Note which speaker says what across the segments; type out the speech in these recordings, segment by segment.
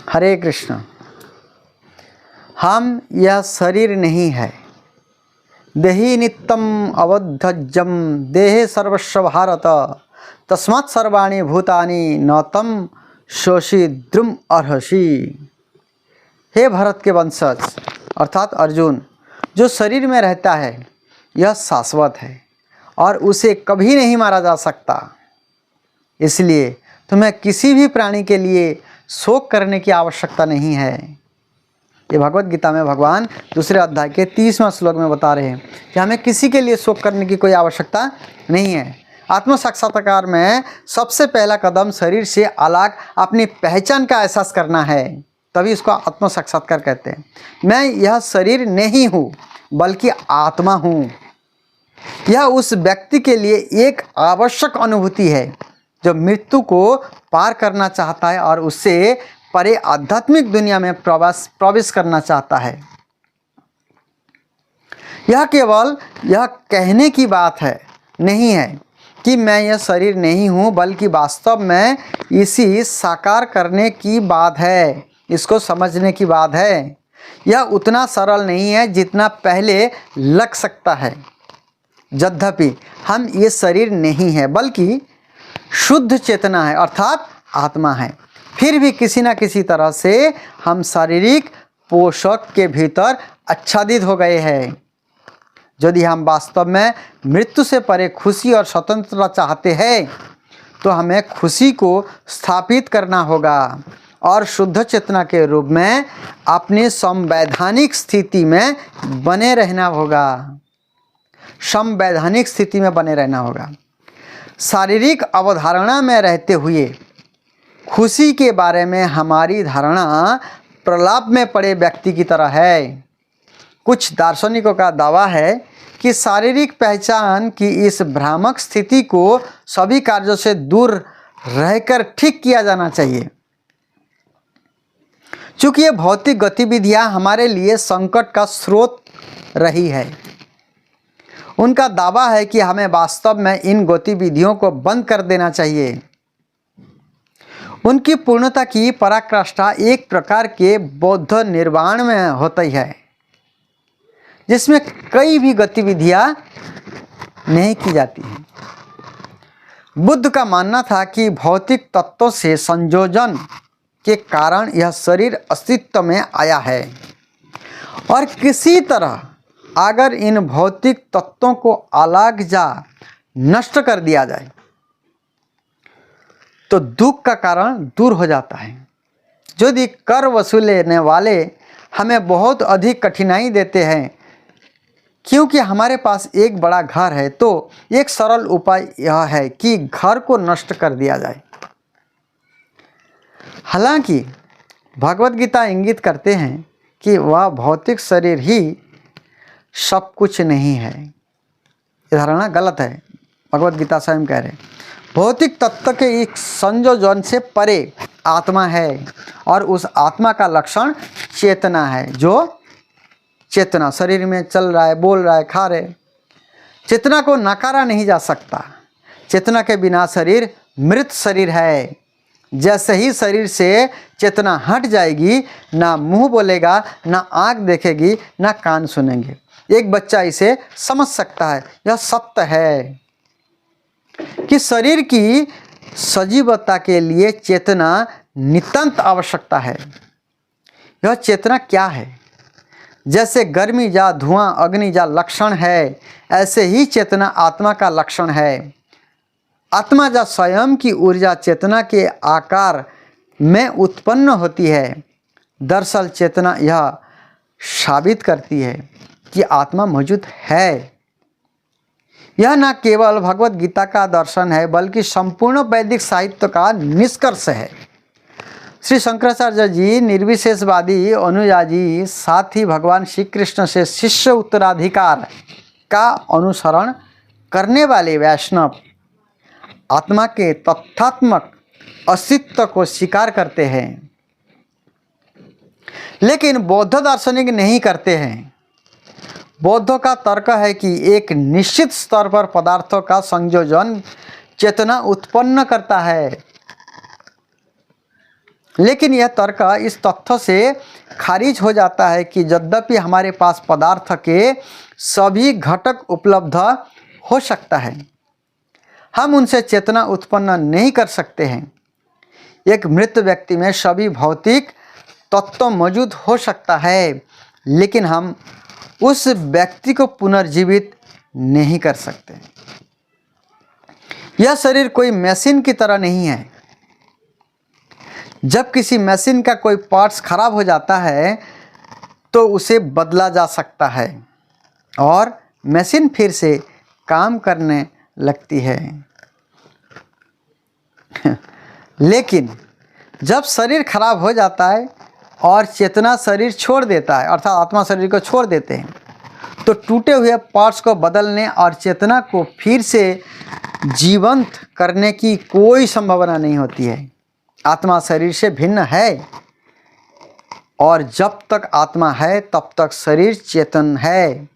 Speaker 1: हरे कृष्ण। हम यह शरीर नहीं है। देहि नित्यम अवध्यज्यम देहे सर्वस्व भारत तस्मात् सर्वाणि भूतानि न तम शोषि द्रुम अर्हसि। हे भरत के वंशज अर्थात अर्जुन, जो शरीर में रहता है यह शाश्वत है और उसे कभी नहीं मारा जा सकता। इसलिए तुम्हें किसी भी प्राणी के लिए शोक करने की आवश्यकता नहीं है। ये भगवत गीता में भगवान दूसरे अध्याय के 30वें श्लोक में बता रहे हैं कि हमें किसी के लिए शोक करने की कोई आवश्यकता नहीं है। आत्म साक्षात्कार में सबसे पहला कदम शरीर से अलग अपनी पहचान का एहसास करना है, तभी इसको आत्म साक्षात्कार कहते हैं। मैं यह शरीर नहीं हूँ बल्कि आत्मा हूँ। यह उस व्यक्ति के लिए एक आवश्यक अनुभूति है जो मृत्यु को पार करना चाहता है और उससे परे आध्यात्मिक दुनिया में प्रवेश करना चाहता है। यह केवल यह कहने की बात है नहीं है कि मैं यह शरीर नहीं हूँ, बल्कि वास्तव में इसी साकार करने की बात है, इसको समझने की बात है। यह उतना सरल नहीं है जितना पहले लग सकता है। यद्यपि हम ये शरीर नहीं है बल्कि शुद्ध चेतना है अर्थात आत्मा है, फिर भी किसी न किसी तरह से हम शारीरिक पोषक के भीतर आच्छादित हो गए हैं। यदि हम वास्तव में मृत्यु से परे खुशी और स्वतंत्रता चाहते हैं तो हमें खुशी को स्थापित करना होगा और शुद्ध चेतना के रूप में अपनी संवैधानिक स्थिति में बने रहना होगा। संवैधानिक स्थिति में बने रहना होगा। शारीरिक अवधारणा में रहते हुए खुशी के बारे में हमारी धारणा प्रलाप में पड़े व्यक्ति की तरह है। कुछ दार्शनिकों का दावा है कि शारीरिक पहचान की इस भ्रामक स्थिति को सभी कार्यों से दूर रहकर ठीक किया जाना चाहिए। चूँकि ये भौतिक गतिविधियां हमारे लिए संकट का स्रोत रही है, उनका दावा है कि हमें वास्तव में इन गतिविधियों को बंद कर देना चाहिए। उनकी पूर्णता की पराकाष्ठा एक प्रकार के बौद्ध निर्वाण में होती है, जिसमें कई भी गतिविधियां नहीं की जाती हैं। बुद्ध का मानना था कि भौतिक तत्वों से संयोजन के कारण यह शरीर अस्तित्व में आया है और किसी तरह अगर इन भौतिक तत्वों को अलग जा नष्ट कर दिया जाए तो दुख का कारण दूर हो जाता है। यदि कर वसूलने वाले हमें बहुत अधिक कठिनाई देते हैं क्योंकि हमारे पास एक बड़ा घर है, तो एक सरल उपाय यह है कि घर को नष्ट कर दिया जाए। हालांकि भगवत गीता इंगित करते हैं कि वह भौतिक शरीर ही सब कुछ नहीं है। यह धारणा गलत है। भगवत गीता स्वयं कह रहे हैं भौतिक तत्व के एक संयोजन से परे आत्मा है और उस आत्मा का लक्षण चेतना है। जो चेतना शरीर में चल रहा है, बोल रहा है, खा रहे, चेतना को नकारा नहीं जा सकता। चेतना के बिना शरीर मृत शरीर है। जैसे ही शरीर से चेतना हट जाएगी, ना मुंह बोलेगा, ना आँख देखेगी, ना कान सुनेंगे। एक बच्चा इसे समझ सकता है। यह सत्य है कि शरीर की सजीवता के लिए चेतना नितांत आवश्यकता है। यह चेतना क्या है? जैसे गर्मी या धुआं अग्नि या लक्षण है, ऐसे ही चेतना आत्मा का लक्षण है। आत्मा या स्वयं की ऊर्जा चेतना के आकार में उत्पन्न होती है। दरअसल चेतना यह साबित करती है कि आत्मा मौजूद है। यह न केवल भगवत गीता का दर्शन है बल्कि संपूर्ण वैदिक साहित्य का निष्कर्ष है। श्री शंकराचार्य जी निर्विशेषवादी अनुयायी, साथ ही भगवान श्री कृष्ण से शिष्य उत्तराधिकार का अनुसरण करने वाले वैष्णव आत्मा के तथ्यात्मक अस्तित्व को स्वीकार करते हैं, लेकिन बौद्ध दार्शनिक नहीं करते हैं। बौद्धों का तर्क है कि एक निश्चित स्तर पर पदार्थों का संयोजन चेतना उत्पन्न करता है लेकिन यह तर्क इस तथ्य से खारिज हो जाता है कि यद्यपि हमारे पास पदार्थ के सभी घटक उपलब्ध हो सकता है, हम उनसे चेतना उत्पन्न नहीं कर सकते हैं। एक मृत व्यक्ति में सभी भौतिक तत्व मौजूद हो सकता है, लेकिन हम उस व्यक्ति को पुनर्जीवित नहीं कर सकते। यह शरीर कोई मशीन की तरह नहीं है। जब किसी मशीन का कोई पार्ट्स खराब हो जाता है तो उसे बदला जा सकता है और मशीन फिर से काम करने लगती है। लेकिन जब शरीर खराब हो जाता है और चेतना शरीर छोड़ देता है, अर्थात आत्मा शरीर को छोड़ देते हैं, तो टूटे हुए पार्ट्स को बदलने और चेतना को फिर से जीवंत करने की कोई संभावना नहीं होती है। आत्मा शरीर से भिन्न है और जब तक आत्मा है तब तक शरीर चेतन है,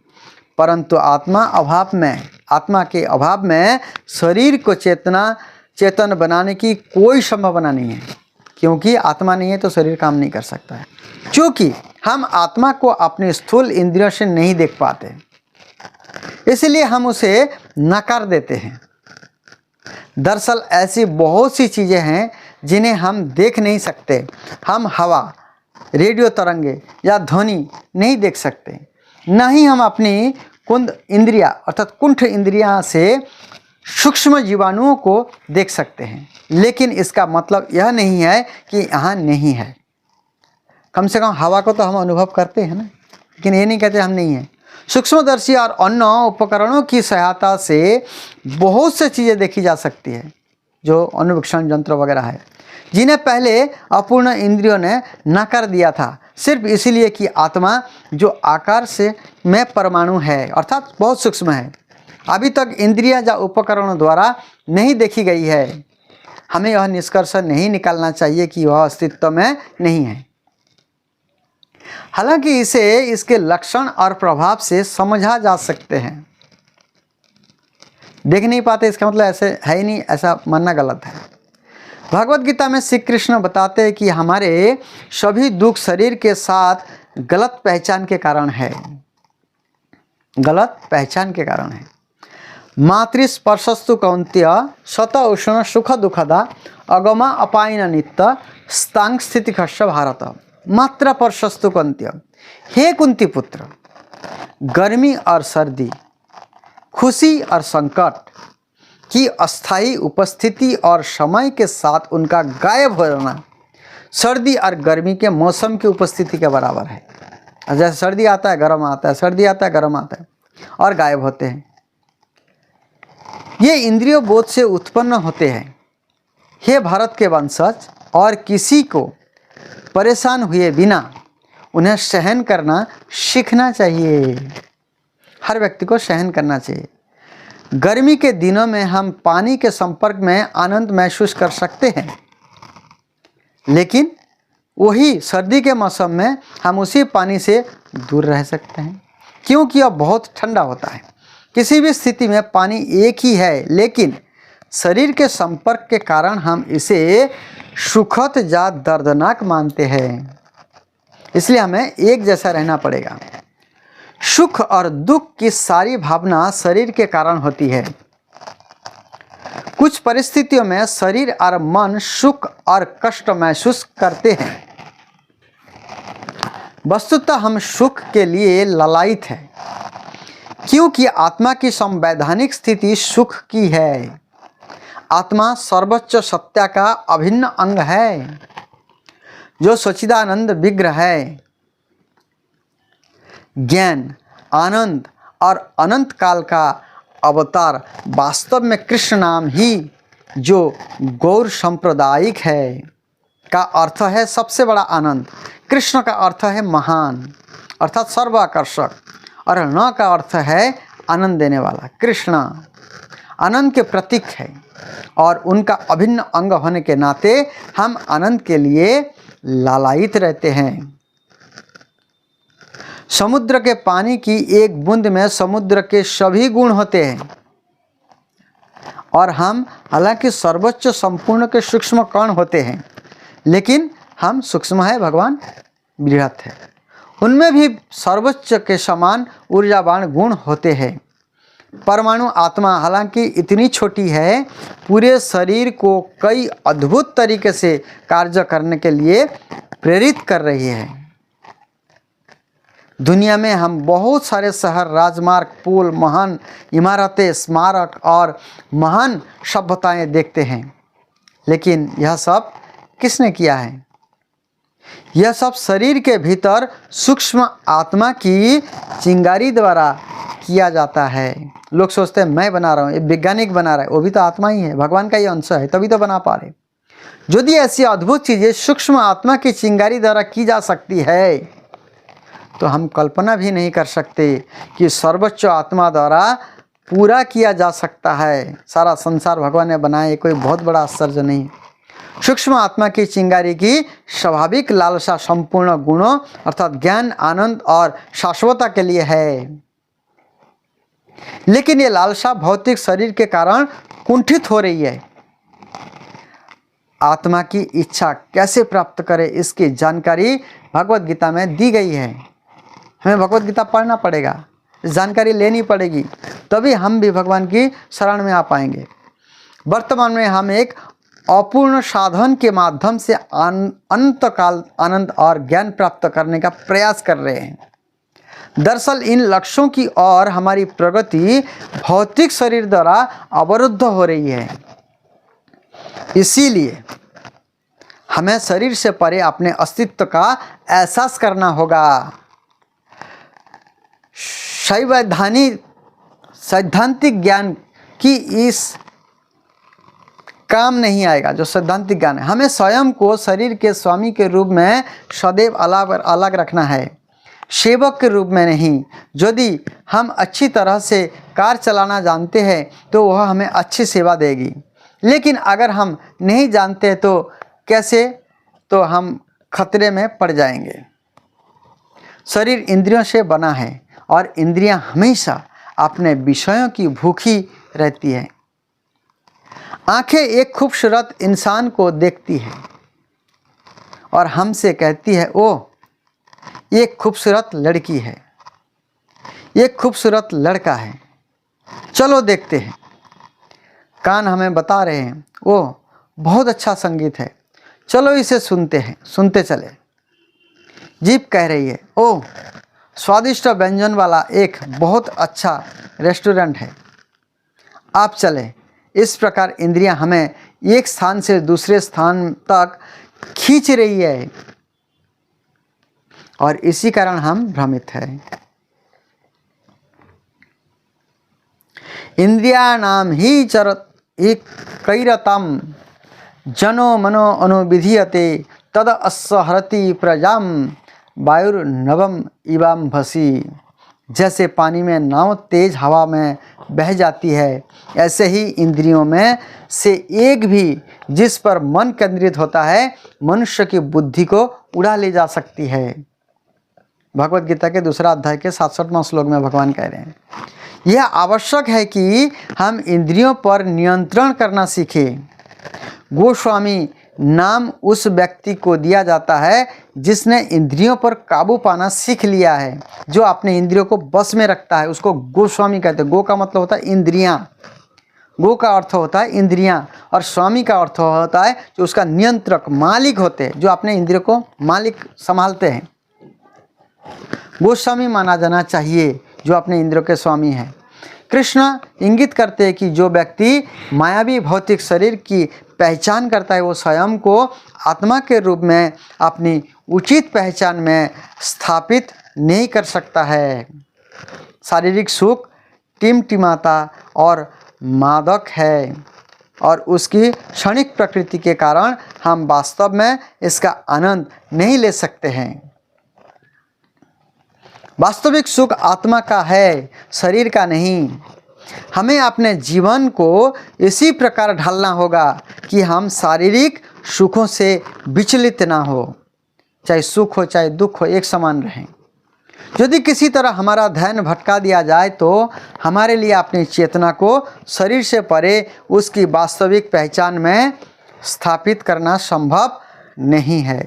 Speaker 1: परंतु आत्मा के अभाव में शरीर को चेतन बनाने की कोई संभावना नहीं है, क्योंकि आत्मा नहीं है तो शरीर काम नहीं कर सकता है। क्योंकि हम आत्मा को अपने स्थूल इंद्रियों से नहीं देख पाते, इसलिए हम उसे नकार देते हैं। दरअसल ऐसी बहुत सी चीज़ें हैं जिन्हें हम देख नहीं सकते। हम हवा, रेडियो तरंगे या ध्वनि नहीं देख सकते, न ही हम अपनी कुंठ इंद्रिया से सूक्ष्म जीवाणुओं को देख सकते हैं। लेकिन इसका मतलब यह नहीं है कि यहाँ नहीं है। कम से कम हवा को तो हम अनुभव करते हैं ना, लेकिन ये नहीं कहते हम नहीं हैं। सूक्ष्मदर्शी और अन्य उपकरणों की सहायता से बहुत से चीज़ें देखी जा सकती है, जो अनुवीक्षण यंत्र वगैरह है, जिन्हें पहले अपूर्ण इंद्रियों ने नकार दिया था, सिर्फ इसलिए कि आत्मा जो आकार से में परमाणु है, अर्थात बहुत सूक्ष्म है, अभी तक इंद्रियां या उपकरणों द्वारा नहीं देखी गई है। हमें यह निष्कर्ष नहीं निकालना चाहिए कि वह अस्तित्व में नहीं है। हालांकि इसे इसके लक्षण और प्रभाव से समझा जा सकते हैं। देख नहीं पाते इसका मतलब ऐसे है ही नहीं, ऐसा मानना गलत है। भगवत गीता में श्री कृष्ण बताते हैं कि हमारे सभी दुख शरीर के साथ गलत पहचान के कारण है। गलत पहचान के कारण है। मातृस्पर्शस्तु कौन्तेय शत उष्ण सुख दुखदा अगमा अपायन नित्य स्तांग स्थिति खस्य भारत। मात्रा स्पर्शस्तु कौन्तेय, हे कुंती पुत्र, गर्मी और सर्दी, खुशी और संकट की अस्थायी उपस्थिति और समय के साथ उनका गायब हो जाना सर्दी और गर्मी के मौसम की उपस्थिति के बराबर है। जैसे सर्दी आता है गर्म आता है, सर्दी आता है गर्म आता है और गायब होते हैं। ये इंद्रिय बोध से उत्पन्न होते हैं। हे भारत के वंशज, और किसी को परेशान हुए बिना उन्हें सहन करना सीखना चाहिए। हर व्यक्ति को सहन करना चाहिए। गर्मी के दिनों में हम पानी के संपर्क में आनंद महसूस कर सकते हैं, लेकिन वही सर्दी के मौसम में हम उसी पानी से दूर रह सकते हैं, क्योंकि यह बहुत ठंडा होता है। किसी भी स्थिति में पानी एक ही है, लेकिन शरीर के संपर्क के कारण हम इसे सुखद या दर्दनाक मानते हैं। इसलिए हमें एक जैसा रहना पड़ेगा। सुख और दुख की सारी भावना शरीर के कारण होती है। कुछ परिस्थितियों में शरीर और मन सुख और कष्ट महसूस करते हैं। वस्तुतः हम सुख के लिए ललायित हैं, क्योंकि आत्मा की संवैधानिक स्थिति सुख की है। आत्मा सर्वोच्च सत्य का अभिन्न अंग है, जो सच्चिदानंद विग्रह है। ज्ञान, आनंद और अनंत काल का अवतार वास्तव में कृष्ण नाम ही, जो गौर सांप्रदायिक है, का अर्थ है सबसे बड़ा आनंद। कृष्ण का अर्थ है महान, अर्थात सर्वाकर्षक, और न का अर्थ है आनंद देने वाला। कृष्ण आनंद के प्रतीक है और उनका अभिन्न अंग होने के नाते हम आनंद के लिए लालायित रहते हैं। समुद्र के पानी की एक बूंद में समुद्र के सभी गुण होते हैं, और हम हालांकि सर्वोच्च संपूर्ण के सूक्ष्म कण होते हैं, लेकिन हम सूक्ष्म है, भगवान बृहत है। उनमें भी सर्वोच्च के समान ऊर्जावान गुण होते हैं। परमाणु आत्मा हालांकि इतनी छोटी है, पूरे शरीर को कई अद्भुत तरीके से कार्य करने के लिए प्रेरित कर रही है। दुनिया में हम बहुत सारे शहर, राजमार्ग, पुल, महान इमारतें, स्मारक और महान सभ्यताएं देखते हैं, लेकिन यह सब किसने किया है? यह सब शरीर के भीतर सूक्ष्म आत्मा की चिंगारी द्वारा किया जाता है। लोग सोचते हैं मैं बना रहा हूँ, ये वैज्ञानिक बना रहा है, वो भी तो आत्मा ही है, भगवान का ही अंश है, तभी तो बना पा रहे। यदि ऐसी अद्भुत चीज़ें सूक्ष्म आत्मा की चिंगारी द्वारा की जा सकती है, तो हम कल्पना भी नहीं कर सकते कि सर्वोच्च आत्मा द्वारा पूरा किया जा सकता है। सारा संसार भगवान ने बनाया, कोई बहुत बड़ा आश्चर्य नहीं। सूक्ष्म आत्मा की चिंगारी की स्वाभाविक लालसा संपूर्ण गुणों अर्थात ज्ञान, आनंद और शाश्वतता के लिए है, लेकिन ये लालसा भौतिक शरीर के कारण कुंठित हो रही है। आत्मा की इच्छा कैसे प्राप्त करें, इसकी जानकारी भगवत गीता में दी गई है। हमें भगवत गीता पढ़ना पड़ेगा, जानकारी लेनी पड़ेगी, तभी हम भी भगवान की शरण में आ पाएंगे। वर्तमान में हम एक अपूर्ण साधन के माध्यम से अनंतकाल आनंद और ज्ञान प्राप्त करने का प्रयास कर रहे हैं। दरअसल इन लक्ष्यों की ओर हमारी प्रगति भौतिक शरीर द्वारा अवरुद्ध हो रही है। इसीलिए हमें शरीर से परे अपने अस्तित्व का एहसास करना होगा। सैद्धांतिक ज्ञान की इस काम नहीं आएगा। जो सैद्धांतिक ज्ञान है, हमें स्वयं को शरीर के स्वामी के रूप में सदैव अलग रखना है, सेवक के रूप में नहीं। यदि हम अच्छी तरह से कार चलाना जानते हैं तो वह हमें अच्छी सेवा देगी, लेकिन अगर हम नहीं जानते तो कैसे, तो हम खतरे में पड़ जाएंगे। शरीर इंद्रियों से बना है और इंद्रियां हमेशा अपने विषयों की भूखी रहती हैं। आंखें एक खूबसूरत इंसान को देखती है और हमसे कहती है ओह एक खूबसूरत लड़की है, एक खूबसूरत लड़का है, चलो देखते हैं। कान हमें बता रहे हैं ओह बहुत अच्छा संगीत है, चलो इसे सुनते हैं, सुनते चले। जीभ कह रही है ओह स्वादिष्ट व्यंजन वाला एक बहुत अच्छा रेस्टोरेंट है, आप चले। इस प्रकार इंद्रियां हमें एक स्थान से दूसरे स्थान तक खींच रही है और इसी कारण हम भ्रमित हैं। इंद्रियाणाम ही कैरतम जनो मनो अनुविधीयते तद असहरति प्रजाम वायुर्नवम इवाम भसी। जैसे पानी में नाव तेज हवा में बह जाती है, ऐसे ही इंद्रियों में से एक भी जिस पर मन केंद्रित होता है मनुष्य की बुद्धि को उड़ा ले जा सकती है। भगवत गीता के दूसरा अध्याय के 67वां श्लोक में भगवान कह रहे हैं यह आवश्यक है कि हम इंद्रियों पर नियंत्रण करना सीखें। गोस्वामी नाम उस व्यक्ति को दिया जाता है जिसने इंद्रियों पर काबू पाना सीख लिया है, जो अपने इंद्रियों को बस में रखता है, उसको गोस्वामी कहते हैं। गो का मतलब होता है इंद्रियां, गो का अर्थ होता है इंद्रियां, और स्वामी का अर्थ होता है जो उसका नियंत्रक, मालिक होते हैं, जो अपने इंद्रियों को मालिक संभालते हैं। गोस्वामी माना जाना चाहिए जो अपने इंद्रियों के स्वामी हैं। कृष्ण इंगित करते हैं कि जो व्यक्ति मायावी भौतिक शरीर की पहचान करता है वो स्वयं को आत्मा के रूप में अपनी उचित पहचान में स्थापित नहीं कर सकता है। शारीरिक सुख टिमटिमाता और मादक है और उसकी क्षणिक प्रकृति के कारण हम वास्तव में इसका आनंद नहीं ले सकते हैं। वास्तविक सुख आत्मा का है, शरीर का नहीं। हमें अपने जीवन को इसी प्रकार ढालना होगा कि हम शारीरिक सुखों से विचलित ना हो, चाहे सुख हो चाहे दुख हो एक समान रहें। यदि किसी तरह हमारा ध्यान भटका दिया जाए तो हमारे लिए अपनी चेतना को शरीर से परे उसकी वास्तविक पहचान में स्थापित करना संभव नहीं है।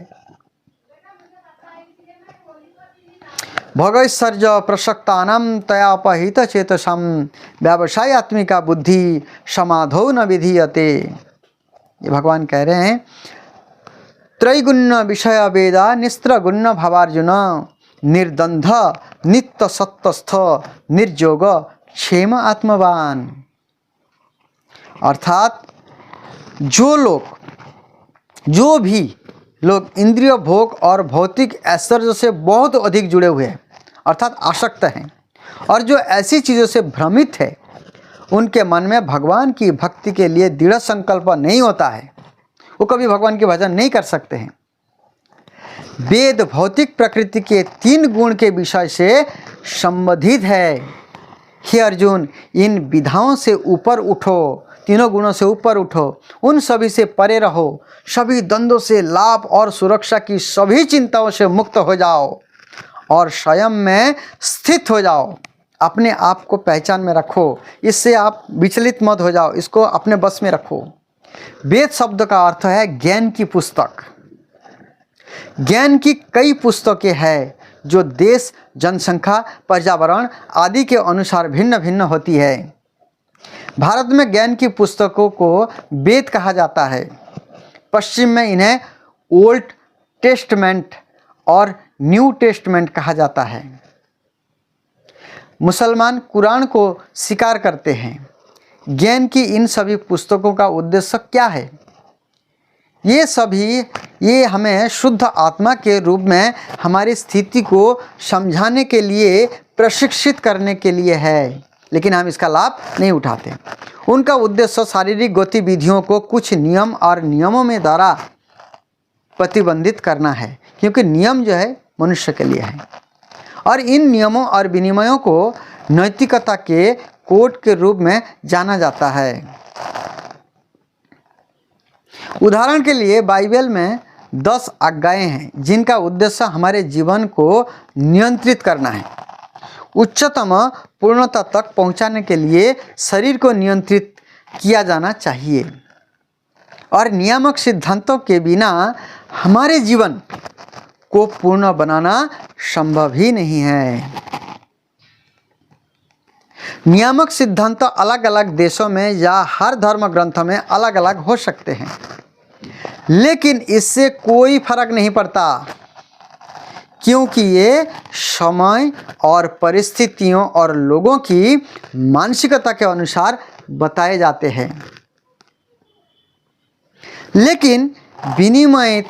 Speaker 1: भोगैश्वर्य प्रसक्तानां तयापहित चेतसम व्यवसायत्मिका बुद्धि समाधौ न विधीयते। ये भगवान कह रहे हैं, त्रैगुण्य विषय वेदा निस्त्रगुण्य भावार्जुन निर्दंध नित्य सत्तस्थ निर्जोग क्षेम आत्मवान। अर्थात जो भी लोग इंद्रिय भोग और भौतिक ऐश्वर्य से बहुत अधिक जुड़े हुए हैं अर्थात आसक्त हैं, और जो ऐसी चीज़ों से भ्रमित है, उनके मन में भगवान की भक्ति के लिए दृढ़ संकल्प नहीं होता है, वो कभी भगवान के भजन नहीं कर सकते हैं। वेद भौतिक प्रकृति के 3 गुण के विषय से संबंधित है। हे अर्जुन, इन विधाओं से ऊपर उठो, तीनों गुणों से ऊपर उठो, उन सभी से परे रहो, सभी द्वंद्वों से लाभ और सुरक्षा की सभी चिंताओं से मुक्त हो जाओ और स्वयं में स्थित हो जाओ। अपने आप को पहचान में रखो, इससे आप विचलित मत हो जाओ, इसको अपने बस में रखो। वेद शब्द का अर्थ है ज्ञान की पुस्तक। ज्ञान की कई पुस्तकें हैं जो देश, जनसंख्या, पर्यावरण आदि के अनुसार भिन्न भिन्न होती है। भारत में ज्ञान की पुस्तकों को वेद कहा जाता है। पश्चिम में इन्हें ओल्ड टेस्टमेंट और न्यू टेस्टमेंट कहा जाता है। मुसलमान कुरान को स्वीकार करते हैं। ज्ञान की इन सभी पुस्तकों का उद्देश्य क्या है? ये हमें शुद्ध आत्मा के रूप में हमारी स्थिति को समझाने के लिए, प्रशिक्षित करने के लिए है, लेकिन हम इसका लाभ नहीं उठाते। उनका उद्देश्य शारीरिक गतिविधियों को कुछ नियम और नियमों में द्वारा प्रतिबंधित करना है, क्योंकि नियम जो है मनुष्य के लिए है, और इन नियमों और विनिमयों को नैतिकता के कोड के रूप में जाना जाता है। उदाहरण के लिए बाइबल में 10 आज्ञाएं हैं जिनका उद्देश्य हमारे जीवन को नियंत्रित करना है। उच्चतम पूर्णता तक पहुंचाने के लिए शरीर को नियंत्रित किया जाना चाहिए, और नियामक सिद्धांतों के बिना हमारे जीवन को पूर्ण बनाना संभव ही नहीं है। नियामक सिद्धांत अलग अलग देशों में या हर धर्म ग्रंथ में अलग अलग हो सकते हैं, लेकिन इससे कोई फर्क नहीं पड़ता, क्योंकि ये समय और परिस्थितियों और लोगों की मानसिकता के अनुसार बताए जाते हैं। लेकिन विनिमय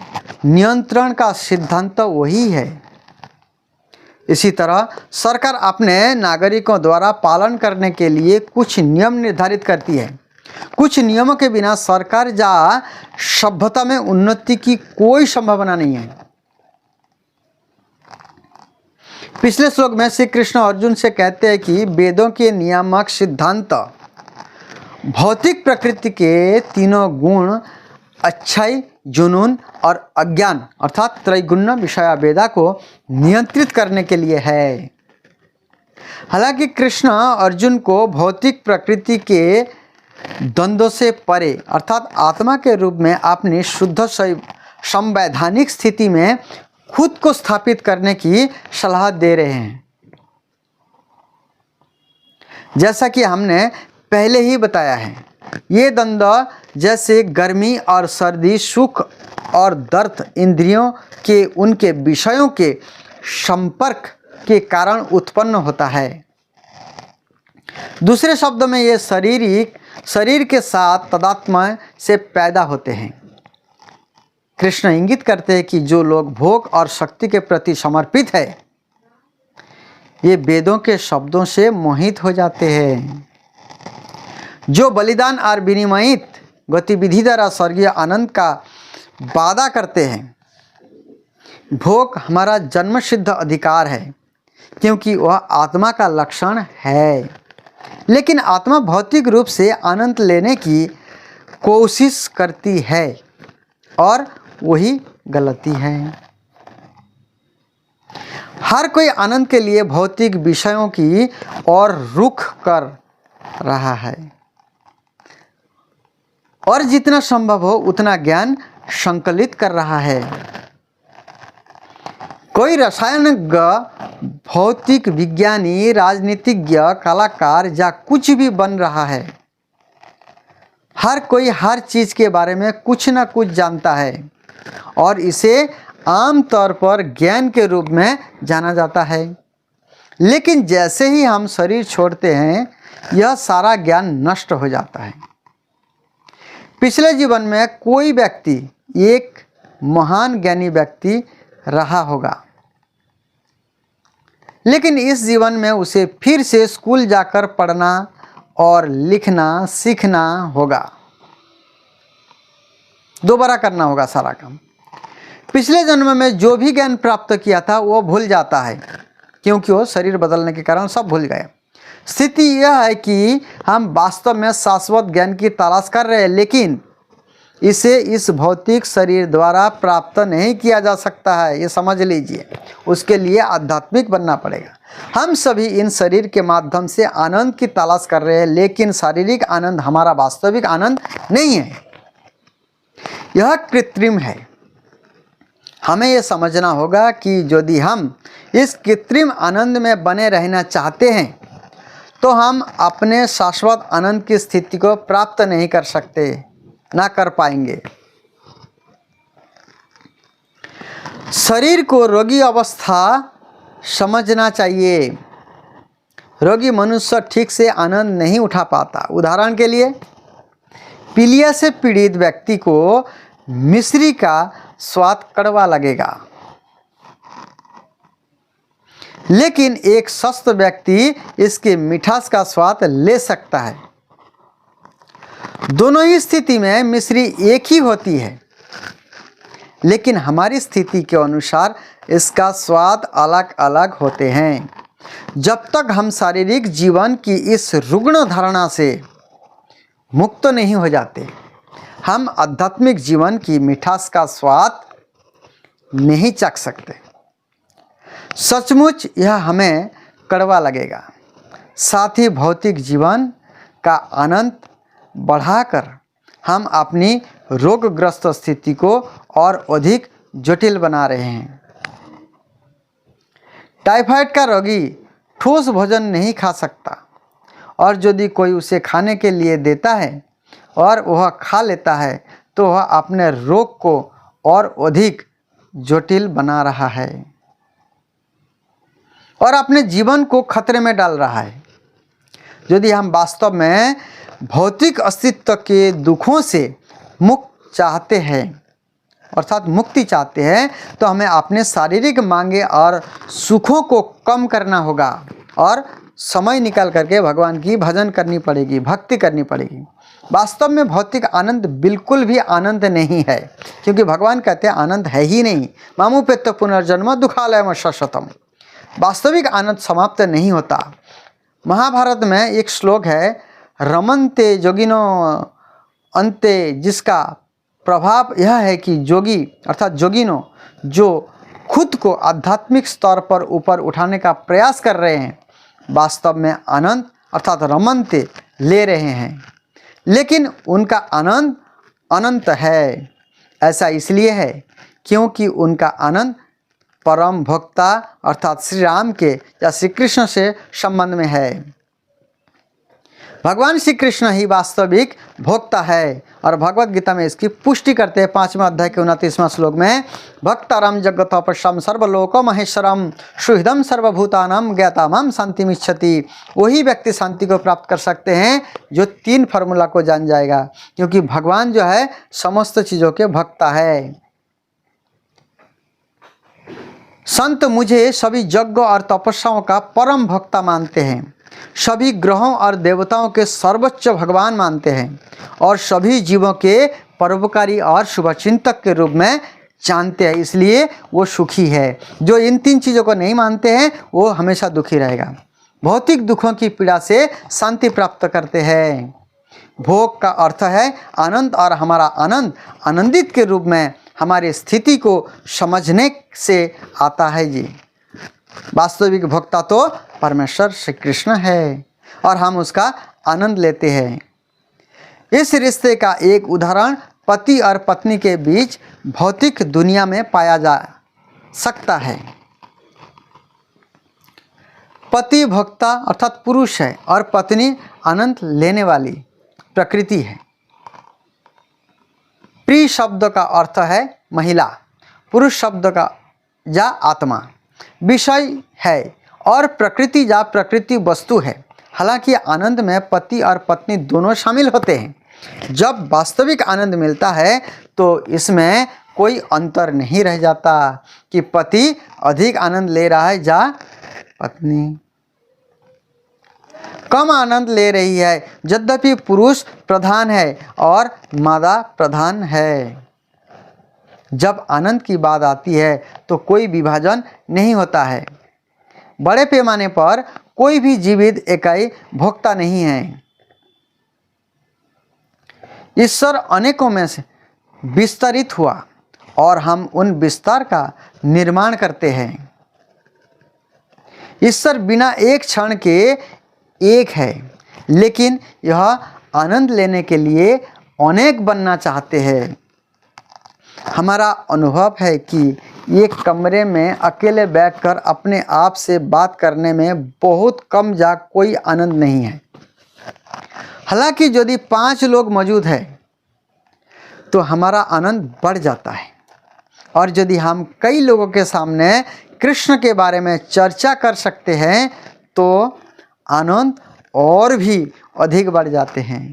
Speaker 1: नियंत्रण का सिद्धांत वही है। इसी तरह सरकार अपने नागरिकों द्वारा पालन करने के लिए कुछ नियम निर्धारित करती है। कुछ नियमों के बिना सरकार या सभ्यता में उन्नति की कोई संभावना नहीं है। पिछले श्लोक में श्री कृष्ण अर्जुन से कहते हैं कि वेदों के नियामक सिद्धांत भौतिक प्रकृति के 3 गुण अच्छाई, जुनून और अज्ञान अर्थात त्रैगुण्य विषया वेदा को नियंत्रित करने के लिए है। हालांकि कृष्ण अर्जुन को भौतिक प्रकृति के द्वंद्व से परे अर्थात आत्मा के रूप में अपनी शुद्ध संवैधानिक स्थिति में खुद को स्थापित करने की सलाह दे रहे हैं। जैसा कि हमने पहले ही बताया है, ये द्वंद्व जैसे गर्मी और सर्दी, सुख और दर्द इंद्रियों के उनके विषयों के संपर्क के कारण उत्पन्न होता है। दूसरे शब्दों में ये शरीर के साथ तादात्म्य से पैदा होते हैं। कृष्ण इंगित करते हैं कि जो लोग भोग और शक्ति के प्रति समर्पित है, ये वेदों के शब्दों से मोहित हो जाते हैं। जो बलिदान और विनिमयित गतिविधि द्वारा स्वर्गीय आनंद का वादा करते हैं। भोग हमारा जन्मसिद्ध अधिकार है, क्योंकि वह आत्मा का लक्षण है, लेकिन आत्मा भौतिक रूप से आनंद लेने की कोशिश करती है, और वही गलती है। हर कोई आनंद के लिए भौतिक विषयों की ओर रुख कर रहा है, और जितना संभव हो उतना ज्ञान संकलित कर रहा है। कोई रसायनज्ञ भौतिक विज्ञानी, राजनीतिज्ञ, कलाकार या कुछ भी बन रहा है, हर कोई हर चीज़ के बारे में कुछ ना कुछ जानता है और इसे आम तौर पर ज्ञान के रूप में जाना जाता है। लेकिन जैसे ही हम शरीर छोड़ते हैं, यह सारा ज्ञान नष्ट हो जाता है। पिछले जीवन में कोई व्यक्ति एक महान ज्ञानी व्यक्ति रहा होगा, लेकिन इस जीवन में उसे फिर से स्कूल जाकर पढ़ना और लिखना सीखना होगा, दोबारा करना होगा सारा काम। पिछले जन्म में जो भी ज्ञान प्राप्त किया था वो भूल जाता है, क्योंकि वो शरीर बदलने के कारण सब भूल गए। स्थिति यह है कि हम वास्तव में शाश्वत ज्ञान की तलाश कर रहे हैं, लेकिन इसे इस भौतिक शरीर द्वारा प्राप्त नहीं किया जा सकता है, ये समझ लीजिए। उसके लिए आध्यात्मिक बनना पड़ेगा। हम सभी इन शरीर के माध्यम से आनंद की तलाश कर रहे हैं, लेकिन शारीरिक आनंद हमारा वास्तविक आनंद नहीं है, यह कृत्रिम है। हमें यह समझना होगा कि यदि हम इस कृत्रिम आनंद में बने रहना चाहते हैं, तो हम अपने शाश्वत आनंद की स्थिति को प्राप्त नहीं कर सकते, ना कर पाएंगे। शरीर को रोगी अवस्था समझना चाहिए। रोगी मनुष्य ठीक से आनंद नहीं उठा पाता। उदाहरण के लिए, पीलिया से पीड़ित व्यक्ति को मिश्री का स्वाद कड़वा लगेगा, लेकिन एक स्वस्थ व्यक्ति इसके मिठास का स्वाद ले सकता है। दोनों ही स्थिति में मिश्री एक ही होती है, लेकिन हमारी स्थिति के अनुसार इसका स्वाद अलग अलग होते हैं। जब तक हम शारीरिक जीवन की इस रुग्ण धारणा से मुक्त नहीं हो जाते, हम आध्यात्मिक जीवन की मिठास का स्वाद नहीं चख सकते। सचमुच यह हमें कड़वा लगेगा। साथ ही भौतिक जीवन का आनंद बढ़ाकर हम अपनी रोगग्रस्त स्थिति को और अधिक जटिल बना रहे हैं। टाइफाइड का रोगी ठोस भोजन नहीं खा सकता, और यदि कोई उसे खाने के लिए देता है और वह खा लेता है, तो वह अपने रोग को और अधिक जटिल बना रहा है और अपने जीवन को खतरे में डाल रहा है। यदि हम वास्तव में भौतिक अस्तित्व के दुखों से मुक्त चाहते हैं, अर्थात मुक्ति चाहते हैं, तो हमें अपने शारीरिक मांगे और सुखों को कम करना होगा और समय निकाल करके भगवान की भजन करनी पड़ेगी, भक्ति करनी पड़ेगी। वास्तव में भौतिक आनंद बिल्कुल भी आनंद नहीं है, क्योंकि भगवान कहते हैं आनंद है ही नहीं। मामू पे तो पुनर्जन्म दुखालयम शाश्वतम। वास्तविक आनंद समाप्त नहीं होता। महाभारत में एक श्लोक है, रमन्ते जोगिनो अंते, जिसका प्रभाव यह है कि जोगी अर्थात जोगिनो जो खुद को आध्यात्मिक स्तर पर ऊपर उठाने का प्रयास कर रहे हैं, वास्तव में आनंद अर्थात रमन्ते ले रहे हैं, लेकिन उनका आनंद अनंत है। ऐसा इसलिए है क्योंकि उनका आनंद परम भोक्ता अर्थात श्री राम के या श्री कृष्ण से संबंध में है। भगवान श्री कृष्ण ही वास्तविक भोक्ता है, और भगवत गीता में इसकी पुष्टि करते हैं 5वें अध्याय के 29वां श्लोक में, भक्तारम जगतोपशम सर्वलोको महेश्वरम सुहृदम सर्वभूतानाम ज्ञातामं शांतिमिच्छति। वही व्यक्ति शांति को प्राप्त कर सकते हैं जो 3 फार्मूला को जान जाएगा, क्योंकि भगवान जो है समस्त चीज़ों के भक्ता है। संत मुझे सभी यज्ञ और तपस्याओं का परम भक्ता मानते हैं, सभी ग्रहों और देवताओं के सर्वोच्च भगवान मानते हैं, और सभी जीवों के परोपकारी और शुभचिंतक के रूप में जानते हैं, इसलिए वो सुखी है। जो इन 3 चीज़ों को नहीं मानते हैं वो हमेशा दुखी रहेगा। भौतिक दुखों की पीड़ा से शांति प्राप्त करते हैं। भोग का अर्थ है आनंद, और हमारा आनंद आनंदित के रूप में हमारी स्थिति को समझने से आता है जी। वास्तविक भोक्ता तो परमेश्वर श्री कृष्ण है, और हम उसका आनंद लेते हैं। इस रिश्ते का एक उदाहरण पति और पत्नी के बीच भौतिक दुनिया में पाया जा सकता है। पति भोक्ता अर्थात पुरुष है और पत्नी आनंद लेने वाली प्रकृति है। प्रिय शब्द का अर्थ है महिला, पुरुष शब्द का या आत्मा विषय है और प्रकृति या प्रकृति वस्तु है। हालांकि आनंद में पति और पत्नी दोनों शामिल होते हैं। जब वास्तविक आनंद मिलता है तो इसमें कोई अंतर नहीं रह जाता कि पति अधिक आनंद ले रहा है या पत्नी कम आनंद ले रही है। यद्यपि पुरुष प्रधान है और मादा प्रधान है। जब आनंद की बात आती है तो कोई विभाजन नहीं होता है। बड़े पैमाने पर कोई भी जीवित इकाई भोक्ता नहीं है। ईश्वर अनेकों में से विस्तरित हुआ और हम उन विस्तार का निर्माण करते हैं। ईश्वर बिना एक क्षण के एक है, लेकिन यह आनंद लेने के लिए अनेक बनना चाहते हैं। हमारा अनुभव है कि एक कमरे में अकेले बैठकर अपने आप से बात करने में बहुत कम या कोई आनंद नहीं है। हालांकि यदि 5 लोग मौजूद हैं तो हमारा आनंद बढ़ जाता है, और यदि हम कई लोगों के सामने कृष्ण के बारे में चर्चा कर सकते हैं तो आनंद और भी अधिक बढ़ जाते हैं।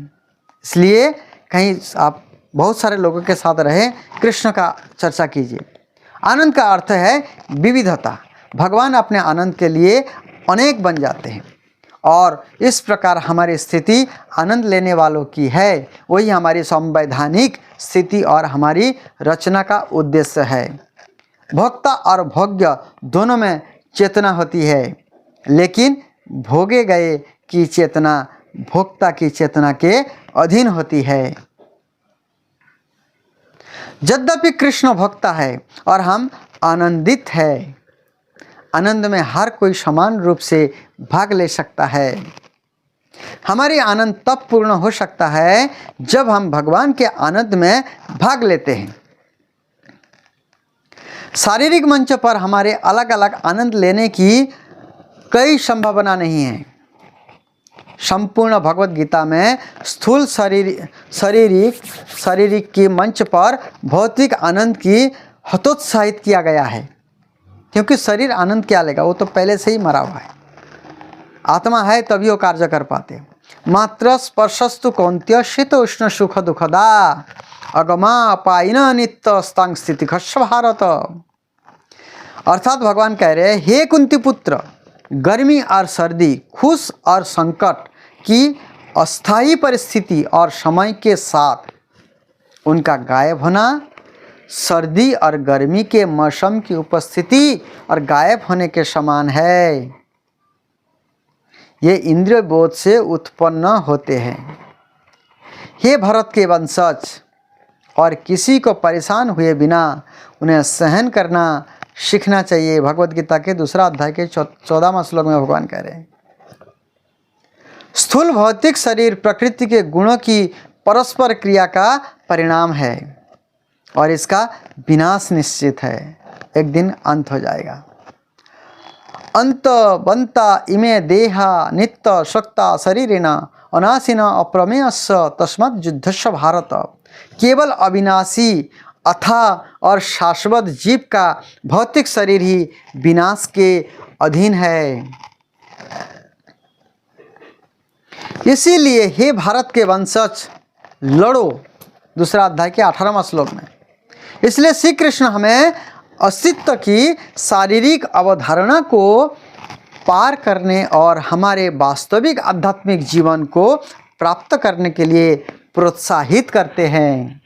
Speaker 1: इसलिए कहीं आप बहुत सारे लोगों के साथ रहे, कृष्ण का चर्चा कीजिए। आनंद का अर्थ है विविधता। भगवान अपने आनंद के लिए अनेक बन जाते हैं, और इस प्रकार हमारी स्थिति आनंद लेने वालों की है। वही हमारी संवैधानिक स्थिति और हमारी रचना का उद्देश्य है। भोक्ता और भोग्य दोनों में चेतना होती है, लेकिन भोगे गए की चेतना भोक्ता की चेतना के अधीन होती है। यद्यपि कृष्ण भोक्ता है और हम आनंदित है, आनंद में हर कोई समान रूप से भाग ले सकता है। हमारी आनंद तब पूर्ण हो सकता है जब हम भगवान के आनंद में भाग लेते हैं। शारीरिक मंच पर हमारे अलग अलग आनंद लेने की कई संभावना नहीं है। संपूर्ण भगवत गीता में स्थूल शारीरिक की मंच पर भौतिक आनंद की हतोत्साहित किया गया है, क्योंकि शरीर आनंद क्या लेगा, वो तो पहले से ही मरा हुआ है। आत्मा है तभी वो कार्य कर पाते। मात्र स्पर्शस्तु कौन्त्य शीत उष्ण सुख दुखदा अगमा पाइन नित्य स्तांग स्थिति खस्व भारत। अर्थात भगवान कह रहे हैं, हे कुंती पुत्र, गर्मी और सर्दी, खुश और संकट की अस्थायी परिस्थिति और समय के साथ उनका गायब होना, सर्दी और गर्मी के मौसम की उपस्थिति और गायब होने के समान है। ये इंद्रिय बोध से उत्पन्न होते हैं। हे भरत के वंशज, और किसी को परेशान हुए बिना उन्हें सहन करना सीखना चाहिए। भगवत गीता के 2 अध्याय के 14वां श्लोक में भगवान कह रहे हैं। स्थूल भौतिक शरीर प्रकृति के गुणों की परस्पर क्रिया का परिणाम है और इसका विनाश निश्चित है। एक दिन अंत हो जाएगा। अंत बंता इमे देहा नित्य शक्ता शरीरिना अनाशिना अप्रमेयस्य तस्मत् युद्धस्य भारत। केवल अविनाशी अथा और शाश्वत जीव का भौतिक शरीर ही विनाश के अधीन है। इसीलिए हे भारत के वंशज, लड़ो। 2 अध्याय के 18वां श्लोक में। इसलिए श्री कृष्ण हमें अस्तित्व की शारीरिक अवधारणा को पार करने और हमारे वास्तविक आध्यात्मिक जीवन को प्राप्त करने के लिए प्रोत्साहित करते हैं।